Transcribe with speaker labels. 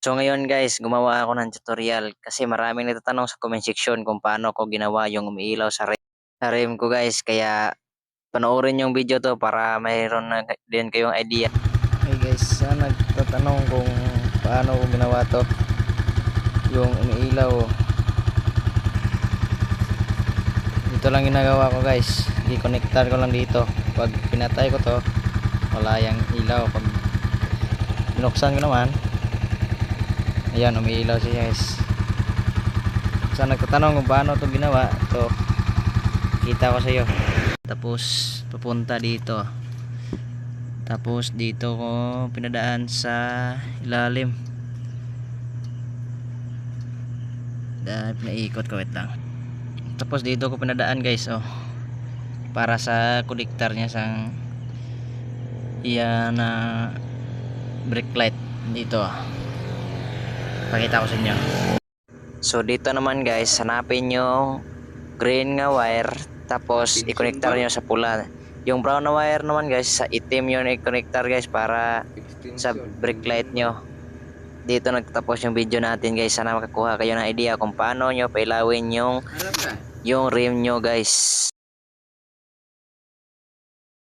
Speaker 1: So ngayon guys, gumawa ako ng tutorial kasi maraming nagtatanong sa comment section kung paano ko ginawa yung umiilaw sa rim ko guys. Kaya panoorin yung video to para mayroon na din kayong idea. Hey guys, nagtatanong kung paano ko ginawa to, yung umiilaw. Dito lang ginagawa ko guys, i-connectar ko lang dito. Pag pinatay ko to, wala yung ilaw. Pag binuksan ko naman, ayan, umiilaw siya guys. Sa nagtatanong kung paano to ginawa, to kita ko sa iyo. Tapos papunta dito. Tapos dito ko pinadaan sa ilalim. Dahil pinaikot ko, wait lang. Tapos dito ko pinadaan guys, oh. Para sa connector niya sang iyan na brake light dito. Pakita ko sa inyo. So dito naman guys, hanapin yung green nga wire, tapos i-connectar nyo sa pula. Yung brown na wire naman guys, sa itim yun i-connectar guys para sa brake light nyo. Dito nagtapos yung video natin guys. Sana makakuha kayo ng idea kung paano nyo pailawin yung rim nyo guys.